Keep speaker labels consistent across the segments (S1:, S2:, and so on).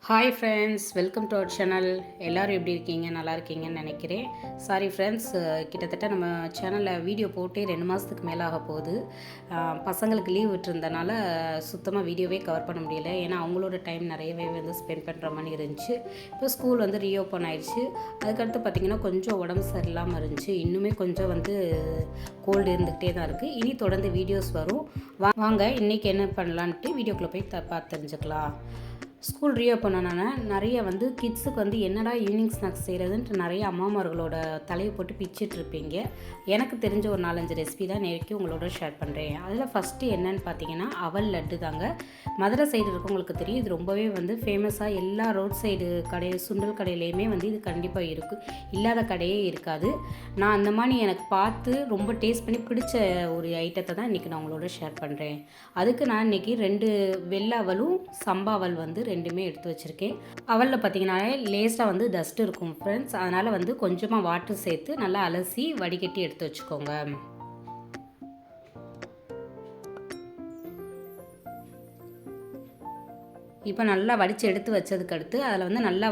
S1: Hi friends, welcome to our channel. எல்லோரும் எப்படி இருக்கீங்க? நல்லா இருக்கீங்கன்னு நினைக்கிறேன். சாரி ஃப்ரெண்ட்ஸ், கிட்டத்தட்ட நம்ம சேனலில் வீடியோ போட்டே 2 மாதத்துக்கு மேலே ஆக போகுது. பசங்களுக்கு லீவ் விட்டுருந்தனால சுத்தமாக வீடியோவே கவர் பண்ண முடியல. ஏன்னா அவங்களோட டைம் நிறையவே ஸ்பெண்ட் பண்ணுற மாதிரி இருந்துச்சு. இப்போ ஸ்கூல் ரீஓப்பன் ஆயிடுச்சு. அதுக்கடுத்து பார்த்திங்கன்னா கொஞ்சம் உடம்பு சரியில்லாமல் இருந்துச்சு. இன்னுமே கொஞ்சம் கோல்டு இருந்துகிட்டே தான் இருக்குது. இனி தொடர்ந்து வீடியோஸ் வரும். வாங்க இன்றைக்கி என்ன பண்ணலான்ட்டு வீடியோக்குள்ளே போய் பார்த்து தெரிஞ்சுக்கலாம். ஸ்கூல் ரீஓப்பன் ஆனால நிறைய கிட்ஸுக்கு என்னடா ஈவினிங் ஸ்நாக்ஸ் செய்கிறதுன்ட்டு நிறைய அம்மாமார்களோட தலையை போட்டு பிச்சுட்டு இருப்பீங்க. எனக்கு தெரிஞ்ச ஒரு 4-5 ரெசிபி தான் நேருக்கு உங்களோட ஷேர் பண்ணுறேன். அதில் ஃபஸ்ட்டு என்னன்னு பார்த்தீங்கன்னா அவல் லட்டு தாங்க. மதுரை சைடு இருக்கவங்களுக்கு தெரியும், இது ரொம்பவே ஃபேமஸாக எல்லா ரோட் சைடு கடை சுண்டல் கடையிலையுமே இது கண்டிப்பாக இருக்குது. இல்லாத கடையே இருக்காது. நான் அந்த மாதிரி எனக்கு பார்த்து ரொம்ப டேஸ்ட் பண்ணி பிடிச்ச ஒரு ஐட்டத்தை தான் இன்றைக்கி நான் உங்களோட ஷேர் பண்ணுறேன். அதுக்கு நான் இன்றைக்கி 2 வெள்ளை அவலும் சம்பாவல் ரெண்டுமே எடுத்து வச்சுருக்கேன். அவலில் பார்த்தீங்கன்னா லேஸாக டஸ்ட் இருக்கும் ஃப்ரெண்ட்ஸ். அதனால் கொஞ்சமாக வாட்டர் சேர்த்து நல்லா அலசி வடிகட்டி எடுத்து வச்சுக்கோங்க. இப்போ நல்லா வடித்து எடுத்து வச்சதுக்கு அடுத்து அதில் நல்லா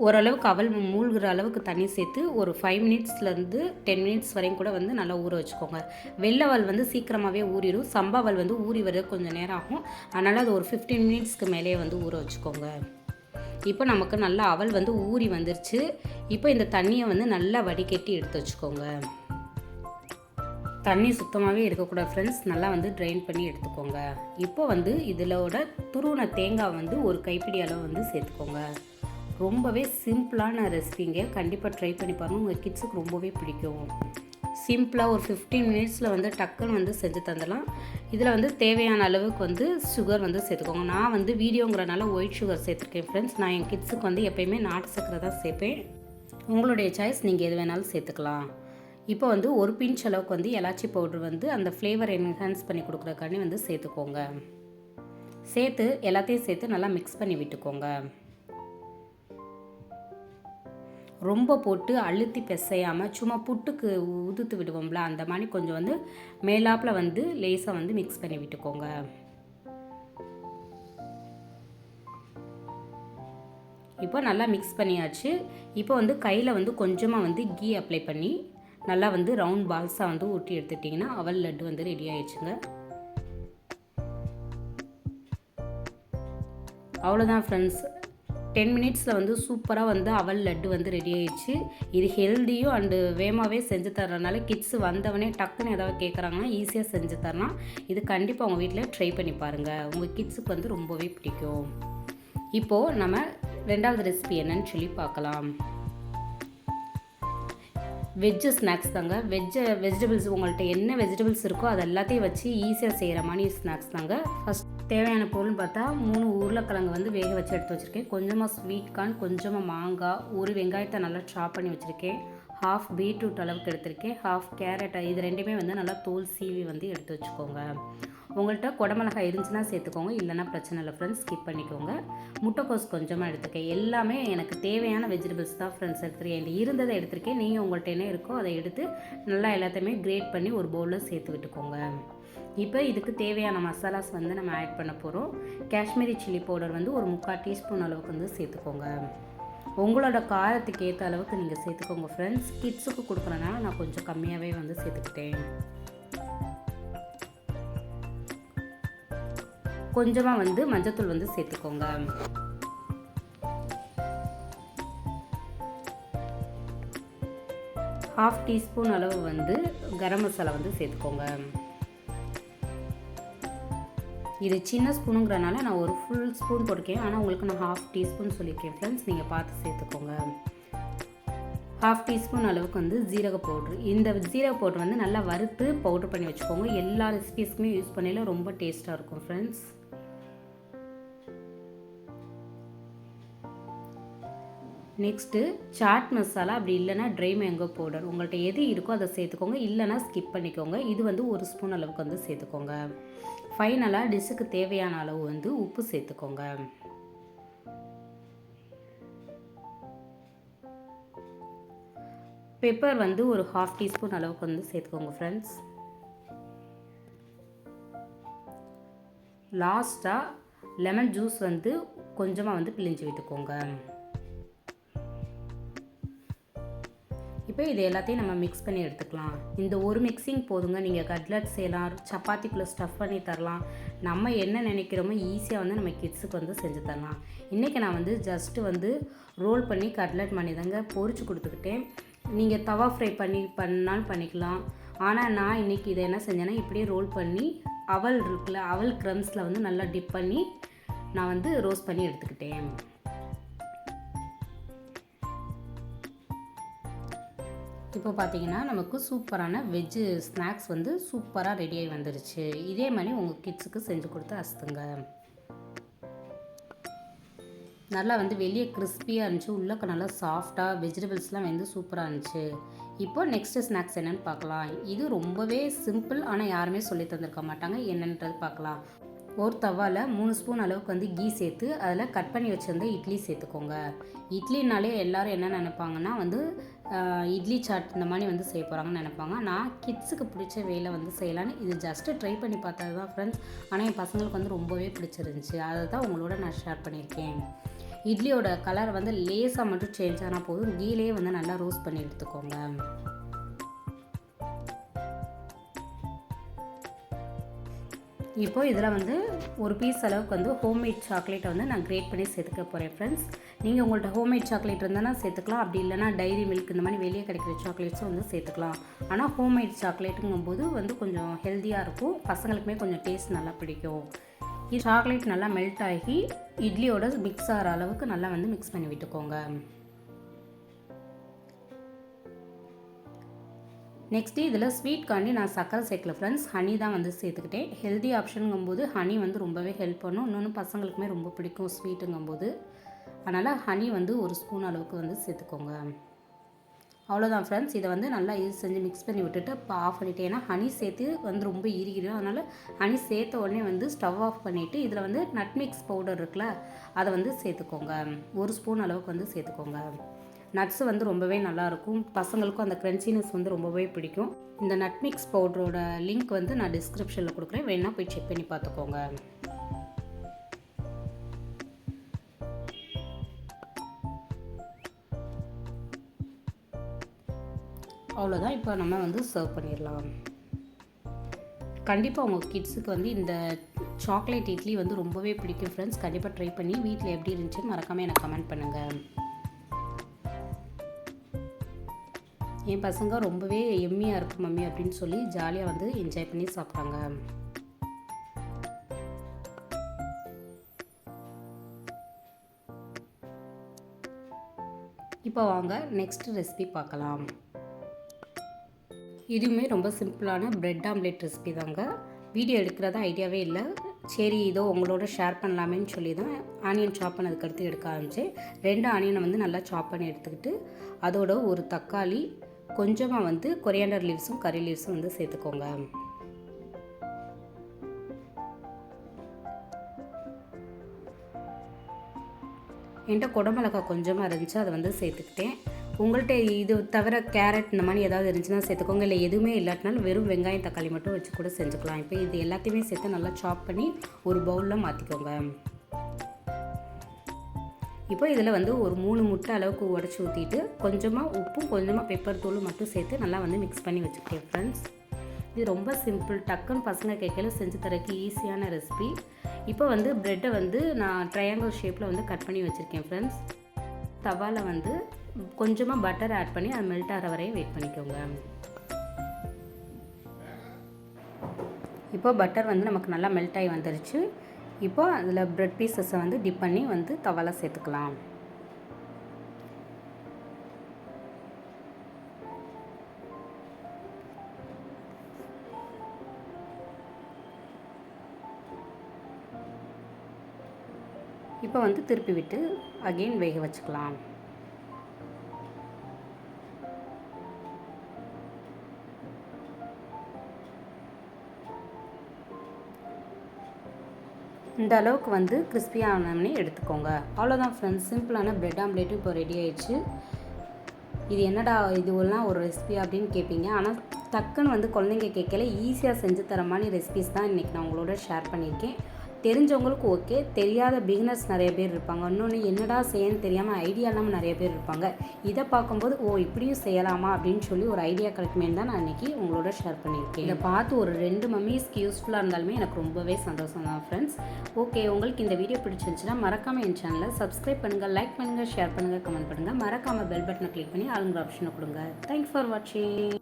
S1: ஓரளவுக்கு அவல் மூழ்கிற அளவுக்கு தண்ணி சேர்த்து ஒரு 5 மினிட்ஸ்லேருந்து 10 மினிட்ஸ் வரையும் கூட நல்லா ஊற வச்சுக்கோங்க. வெள்ளவல் சீக்கிரமாகவே ஊறிடும். சம்பாவல் ஊறி வர கொஞ்சம் நேரம் ஆகும். அதனால் அது ஒரு 15 மினிட்ஸ்க்கு மேலேயே ஊற வச்சுக்கோங்க. இப்போ நமக்கு நல்லா அவல் ஊறி வந்துருச்சு. இப்போ இந்த தண்ணியை நல்லா வடிகட்டி எடுத்து வச்சுக்கோங்க. தண்ணி சுத்தமாகவே இருக்கக்கூடாது ஃப்ரெண்ட்ஸ். நல்லா ட்ரைன் பண்ணி எடுத்துக்கோங்க. இப்போ இதிலோட துருவின தேங்காய் ஒரு கைப்பிடி அளவு சேர்த்துக்கோங்க. ரொம்பவே சிம்பிளான ரெசிபிங்க. கண்டிப்பாக ட்ரை பண்ணி பாருங்கள். உங்கள் கிட்ஸுக்கு ரொம்பவே பிடிக்கும். சிம்பிளாக ஒரு 15 மினிட்ஸில் டக்குன்னு செஞ்சு தந்துடலாம். இதில் தேவையான அளவுக்கு சுகர் சேர்த்துக்கோங்க. நான் வீடியோங்கிறனால ஒயிட் சுகர் சேர்த்துருக்கேன் ஃப்ரெண்ட்ஸ். நான் என் கிட்ஸுக்கு எப்போயுமே நாட்டு சக்கரை தான் சேர்ப்பேன். உங்களுடைய சாய்ஸ், நீங்கள் எது வேணாலும் சேர்த்துக்கலாம். இப்போ ஒரு பிஞ்ச் அளவுக்கு எலாச்சி பவுட்ரு அந்த ஃப்ளேவர் என்ஹான்ஸ் பண்ணி கொடுக்குறக்காண்டி சேர்த்துக்கோங்க. சேர்த்து எல்லாத்தையும் சேர்த்து நல்லா மிக்ஸ் பண்ணி விட்டுக்கோங்க. ரொம்ப போட்டு அழுத்தி பிசையாமல் சும்மா புட்டுக்கு உதுத்து விடுவோம்ல, அந்த மாதிரி கொஞ்சம் மேலாப்பில் லேசாக மிக்ஸ் பண்ணி விட்டுக்கோங்க. இப்போ நல்லா மிக்ஸ் பண்ணியாச்சு. இப்போ கையில் கொஞ்சமாக கீ அப்ளை பண்ணி நல்லா ரவுண்ட் பால்ஸாக ஊட்டி எடுத்துட்டிங்கன்னா அவல் லட்டு ரெடி ஆயிடுச்சுங்க. அவ்வளோதான் ஃப்ரெண்ட்ஸ். 10 மினிட்ஸில் சூப்பராக அவல் லட்டு ரெடி ஆயிடுச்சு. இது ஹெல்த்தியும் அண்டு வேகமாகவே செஞ்சு தர்றதுனால கிட்ஸ் வந்தவனே டக்குன்னு ஏதாவது கேட்குறாங்கன்னா ஈஸியாக செஞ்சு தரலாம். இது கண்டிப்பாக உங்கள் வீட்டில் ட்ரை பண்ணி பாருங்கள். உங்கள் கிட்ஸுக்கு ரொம்பவே பிடிக்கும். இப்போது நம்ம 2வது ரெசிபி என்னன்னு சொல்லி பார்க்கலாம். வெஜ்ஜு ஸ்நாக்ஸ் தாங்க. வெஜிடபிள்ஸ் உங்கள்கிட்ட என்ன வெஜிடபிள்ஸ் இருக்கோ அது எல்லாத்தையும் வச்சு ஈஸியாக செய்கிற மாதிரி ஸ்நாக்ஸ் தாங்க. ஃபஸ்ட் தேவையான பொருள்னு பார்த்தா 3 உருளைக்கிழங்கு வேக வச்சு எடுத்து வச்சுருக்கேன். கொஞ்சமாக ஸ்வீட் கார்ன், கொஞ்சமாக மாங்காய், ஒரு வெங்காயத்தை நல்லா சாப் பண்ணி வச்சுருக்கேன். ஹாஃப் பீட்ரூட் அளவுக்கு எடுத்திருக்கேன். Half carrot. இது ரெண்டுமே நல்லா தோல் சீவி எடுத்து வச்சுக்கோங்க. உங்கள்கிட்ட குடமிளகாய் இருந்துச்சுன்னா சேர்த்துக்கோங்க, இல்லைனா பிரச்சனை இல்லை ஃப்ரெண்ட்ஸ், ஸ்கிப் பண்ணிக்கோங்க. முட்டைக்கோஸ் கொஞ்சமாக எடுத்துருக்கேன். எல்லாமே எனக்கு தேவையான வெஜிடபிள்ஸ் தான் ஃப்ரெண்ட்ஸ் எடுத்துருக்கேன். இருந்ததை எடுத்திருக்கேன். நீங்கள் உங்கள்கிட்ட என்ன இருக்கோ அதை எடுத்து நல்லா எல்லாத்தையுமே கிரேட் பண்ணி ஒரு பவுலில் சேர்த்து விட்டுக்கோங்க. இப்போ இதுக்கு தேவையான மசாலாஸ் நம்ம ஆட் பண்ண போகிறோம். காஷ்மீரி சில்லி பவுடர் ஒரு 3/4 டீஸ்பூன் அளவுக்கு சேர்த்துக்கோங்க. உங்களோட காரத்துக்கு ஏற்ற அளவுக்கு நீங்கள் சேர்த்துக்கோங்க ஃப்ரெண்ட்ஸ். கிட்ஸுக்கு கொடுக்குறனால நான் கொஞ்சம் கம்மியாகவே சேர்த்துக்கிட்டேன். கொஞ்சமாக மஞ்சத்தூள் சேர்த்துக்கோங்க. ஹாஃப் டீஸ்பூன் அளவு கரம் மசாலா சேர்த்துக்கோங்க. இது சின்ன ஸ்பூனுங்கிறனால நான் ஒரு ஃபுல் ஸ்பூன் போட்டிருக்கேன். ஆனால் உங்களுக்கு நான் ஹாஃப் டீஸ்பூன் சொல்லியிருக்கேன் ஃப்ரெண்ட்ஸ், நீங்கள் பார்த்து சேர்த்துக்கோங்க. ஹாஃப் டீஸ்பூன் அளவுக்கு ஜீரக பவுட்ரு. இந்த ஜீரக பவுட்ரு நல்லா வறுத்து பவுட்ரு பண்ணி வச்சுக்கோங்க. எல்லா ரெசிபீஸ்க்குமே யூஸ் பண்ணல ரொம்ப டேஸ்ட்டாக இருக்கும் ஃப்ரெண்ட்ஸ். நெக்ஸ்ட்டு சாட் மசாலா, அப்படி இல்லைனா ட்ரை மேங்கோ பவுடர், உங்கள்கிட்ட எது இருக்கோ அதை சேர்த்துக்கோங்க. இல்லைனா ஸ்கிப் பண்ணிக்கோங்க. இது 1 ஸ்பூன் அளவுக்கு சேர்த்துக்கோங்க. ஃபைனலாக டிஷ்ஷுக்கு தேவையான அளவு உப்பு சேர்த்துக்கோங்க. பெப்பர் ஒரு ஹாஃப் டீஸ்பூன் அளவுக்கு சேர்த்துக்கோங்க ஃப்ரெண்ட்ஸ். லாஸ்ட்டாக லெமன் ஜூஸ் கொஞ்சமாக வந்து பிழிஞ்சு விட்டுக்கோங்க. இப்போ இது எல்லாத்தையும் நம்ம மிக்ஸ் பண்ணி எடுத்துக்கலாம். இந்த ஒரு மிக்சிங் போதுங்க. நீங்கள் கட்லட் செய்யலாம், சப்பாத்திக்குள்ளே ஸ்டஃப் பண்ணி தரலாம். நம்ம என்ன நினைக்கிறோமோ ஈஸியாக வந்து நம்ம கிட்ஸுக்கு வந்து செஞ்சு தரலாம். இன்றைக்கி நான் வந்து ஜஸ்ட்டு வந்து ரோல் பண்ணி கட்லட் பண்ணி தாங்க பொரிச்சு கொடுத்துக்கிட்டேன். நீங்கள் தவா ஃப்ரை பண்ணாலும் பண்ணிக்கலாம். ஆனால் நான் இன்றைக்கி இதை என்ன செஞ்சேன்னா, இப்படியே ரோல் பண்ணி அவல் இருக்குல்ல, அவல் க்ரம்ஸில் வந்து நல்லா டிப் பண்ணி நான் வந்து ரோஸ்ட் பண்ணி எடுத்துக்கிட்டேன். இப்போ பார்த்தீங்கன்னா நமக்கு சூப்பரான வெஜ்ஜு ஸ்நாக்ஸ் வந்து சூப்பராக ரெடியாகி வந்துருச்சு. இதே மாதிரி உங்கள் கிட்ஸுக்கு செஞ்சு கொடுத்து அசத்துங்க. நல்லா வந்து வெளியே கிறிஸ்பியாக இருந்துச்சு, உள்ளக்க நல்லா சாஃப்டாக வெஜிடபிள்ஸ்லாம் வந்து சூப்பராக இருந்துச்சு. இப்போ நெக்ஸ்ட்டு ஸ்நாக்ஸ் என்னென்னு பார்க்கலாம். இது ரொம்பவே சிம்பிள், ஆனால் யாருமே சொல்லி தந்திருக்க மாட்டாங்க. என்னன்றது பார்க்கலாம். ஒரு தவாவில் 3 ஸ்பூன் அளவுக்கு வந்து கீ சேர்த்து அதில் கட் பண்ணி வச்சுருந்த இட்லி சேர்த்துக்கோங்க. இட்லினாலே எல்லோரும் என்ன நினைப்பாங்கன்னா வந்து இட்லி சாட் இந்த மாதிரி வந்து செய்ய போகிறாங்கன்னு நினைப்பாங்க. நான் கிட்ஸுக்கு பிடிச்ச வேலை வந்து செய்யலான்னு இது ஜஸ்ட்டு ட்ரை பண்ணி பார்த்தது தான் ஃப்ரெண்ட்ஸ். ஆனால் என் பசங்களுக்கு வந்து ரொம்பவே பிடிச்சிருந்துச்சி. அதை தான் உங்களோட நான் ஷேர் பண்ணியிருக்கேன். இட்லியோட கலர் வந்து லேசாக மட்டும் சேஞ்ச் ஆனால் போதும். கீழே வந்து நல்லா ரோஸ்ட் பண்ணி எடுத்துக்கோங்க. இப்போது இதில் வந்து ஒரு பீஸ் அளவுக்கு வந்து ஹோம்மேட் சாக்லேட்டை வந்து நான் கிரேட் பண்ணி சேர்த்துக்க போகிறேன் ஃப்ரெண்ட்ஸ். நீங்கள் உங்கள்கிட்ட ஹோம்மேட் சாக்லேட் இருந்தானா சேர்த்துக்கலாம். அப்படி இல்லைனா டைரி மில்க் இந்த மாதிரி வெளியே கிடைக்கிற சாக்லேட்ஸும் வந்து சேர்த்துக்கலாம். ஆனால் ஹோம்மேட் சாக்லேட்டுங்கும்போது வந்து கொஞ்சம் ஹெல்த்தியாக இருக்கும், பசங்களுக்குமே கொஞ்சம் டேஸ்ட் நல்லா பிடிக்கும். சாக்லேட் நல்லா மெல்ட் ஆகி இட்லியோட மிக்ஸ் ஆகிற அளவுக்கு நல்லா வந்து மிக்ஸ் பண்ணி விட்டுக்கோங்க. நெக்ஸ்ட்டு இதில் ஸ்வீட்காண்டி நான் சர்க்கரை சேர்க்கல ஃப்ரெண்ட்ஸ், ஹனி தான் வந்து சேர்த்துக்கிட்டேன். ஹெல்தி ஆப்ஷனுங்கும்போது ஹனி வந்து ரொம்பவே ஹெல்ப் பண்ணும். இன்னொன்று பசங்களுக்குமே ரொம்ப பிடிக்கும் ஸ்வீட்டுங்கும்போது. அதனால் ஹனி வந்து ஒரு ஸ்பூன் அளவுக்கு வந்து சேர்த்துக்கோங்க. அவ்வளோதான் ஃப்ரெண்ட்ஸ். இதை வந்து நல்லா இது செஞ்சு மிக்ஸ் பண்ணி விட்டுட்டு இப்போ ஆஃப் பண்ணிவிட்டு, ஏன்னா ஹனி சேர்த்து வந்து ரொம்ப இறுகிடும். அதனால் ஹனி சேர்த்த உடனே வந்து ஸ்டவ் ஆஃப் பண்ணிவிட்டு இதில் வந்து நட் மிக்ஸ் பவுடர் இருக்குல்ல, அதை வந்து சேர்த்துக்கோங்க. ஒரு ஸ்பூன் அளவுக்கு வந்து சேர்த்துக்கோங்க. நட்ஸு வந்து ரொம்பவே நல்லாயிருக்கும், பசங்களுக்கும் அந்த க்ரன்ச்சினஸ் வந்து ரொம்பவே பிடிக்கும். இந்த நட் மிக்ஸ் பவுடரோட லிங்க் வந்து நான் டிஸ்கிரிப்ஷனில் கொடுக்குறேன், வேணா போய் செக் பண்ணி பார்த்துக்கோங்க. அவ்வளோதான். இப்போ நம்ம வந்து சர்வ் பண்ணிடலாம். கண்டிப்பாக உங்கள் கிட்ஸுக்கு வந்து இந்த சாக்லேட் இட்லி வந்து ரொம்பவே பிடிக்கும் ஃப்ரெண்ட்ஸ். கண்டிப்பாக ட்ரை பண்ணி வீட்டில் எப்படி இருந்துச்சுன்னு மறக்காமல் எனக்கு கமெண்ட் பண்ணுங்கள். என் பசங்க ரொம்பவே எம்மியாக இருக்கும் மம்மி அப்படின்னு சொல்லி ஜாலியாக வந்து என்ஜாய் பண்ணி சாப்பிட்டாங்க. இப்போ வாங்க நெக்ஸ்ட் ரெசிபி பார்க்கலாம். இதுவுமே ரொம்ப சிம்பிளான பிரெட் ஆம்லேட் ரெசிபி தாங்க. வீடியோ எடுக்கிறதா ஐடியாவே இல்லை, சரி இதோ உங்களோட ஷேர் பண்ணலாமேன்னு சொல்லி தான் ஆனியன் சாப் பண்ணதுக்கடுத்து எடுக்க ஆரம்பித்தேன். 2 ஆனியனை வந்து நல்லா சாப் பண்ணி எடுத்துக்கிட்டு அதோட ஒரு தக்காளி, கொஞ்சமாக வந்து கொரியாண்டர் லீவ்ஸும் கறி லீவ்ஸும் வந்து சேர்த்துக்கோங்க. என்கிட்ட குடமிளகாய் கொஞ்சமாக இருந்துச்சு, அதை வந்து சேர்த்துக்கிட்டேன். உங்கள்கிட்ட இது தவிர கேரட் இந்த மாதிரி ஏதாவது இருந்துச்சுன்னா சேர்த்துக்கோங்க. இல்லை எதுவுமே இல்லாட்டினாலும் வெறும் வெங்காயம் தக்காளி மட்டும் வச்சு கூட செஞ்சுக்கலாம். இப்போ இது எல்லாத்தையுமே சேர்த்து நல்லா சாப் பண்ணி ஒரு பவுலில் மாற்றிக்கோங்க. இப்போ இதில் வந்து ஒரு 3 முட்டை அளவுக்கு உடச்சி ஊற்றிட்டு கொஞ்சமாக உப்பும் கொஞ்சமாக பெப்பர் தூளும் மட்டும் சேர்த்து நல்லா வந்து மிக்ஸ் பண்ணி வச்சுக்கிட்டேன் ஃப்ரெண்ட்ஸ். இது ரொம்ப சிம்பிள், டக்குன்னு பசங்க கேட்கல செஞ்சு தரக்கு ஈஸியான ரெசிபி. இப்போ வந்து ப்ரெட்டை வந்து நான் ட்ரையாங்கிள் ஷேப்பில் வந்து கட் பண்ணி வச்சுருக்கேன் ஃப்ரெண்ட்ஸ். தவாவில் வந்து கொஞ்சமாக பட்டர் ஆட் பண்ணி அது மெல்ட் ஆகிற வரையும் வெயிட் பண்ணிக்கோங்க. இப்போ பட்டர் வந்து நமக்கு நல்லா மெல்ட் ஆகி வந்துருச்சு. இப்போ அதில் ப்ரெட் பீசஸை வந்து டிப் பண்ணி வந்து தவாவில் சேர்த்துக்கலாம். இப்போ வந்து திருப்பி விட்டு அகெயின் வேக வச்சுக்கலாம். இந்த அளவுக்கு வந்து கிறிஸ்பியானே எடுத்துக்கோங்க. அவ்வளோதான் ஃப்ரெண்ட்ஸ், சிம்பிளான ப்ரெட் ஆம்லேட்டும் இப்போ ரெடி ஆயிடுச்சு. இது என்னடா இதுவெல்லாம் ஒரு ரெசிபி அப்படின்னு கேட்பீங்க, ஆனால் டக்குன்னு வந்து குழந்தைங்க கேட்கல ஈஸியாக செஞ்சு தர மாதிரி ரெசிபிஸ் தான் இன்றைக்கி நான் உங்களோட ஷேர் பண்ணியிருக்கேன். தெரிஞ்சவங்களுக்கு ஓகே, தெரியாத பிகினர்ஸ் நிறைய பேர் இருப்பாங்க. இன்னொன்று என்னடா செய்யன்னு தெரியாமல் ஐடியா இல்லாமல் நிறைய பேர் இருப்பாங்க. இதை பார்க்கும்போது இப்படியும் செய்யலாமா அப்படின்னு சொல்லி ஒரு ஐடியா கிடைக்குமே தான் நான் இன்றைக்கி உங்களோட ஷேர் பண்ணியிருக்கேன். இதை பார்த்து ஒரு 2 மம்மிஸ்க்கு யூஸ்ஃபுல்லாக இருந்தாலுமே எனக்கு ரொம்பவே சந்தோஷம் தான் ஃப்ரெண்ட்ஸ். ஓகே, உங்களுக்கு இந்த வீடியோ பிடிச்சிருந்துச்சுன்னா மறக்காமல் என் சேனலை சப்ஸ்கிரைப் பண்ணுங்கள், லைக் பண்ணுங்கள், ஷேர் பண்ணுங்கள், கமெண்ட் பண்ணுங்கள். மறக்காமல் பெல் பட்டனை கிளிக் பண்ணி ஆளுங்கிற ஆப்ஷனை கொடுங்க. தேங்க்ஸ் ஃபார் வாட்சிங்.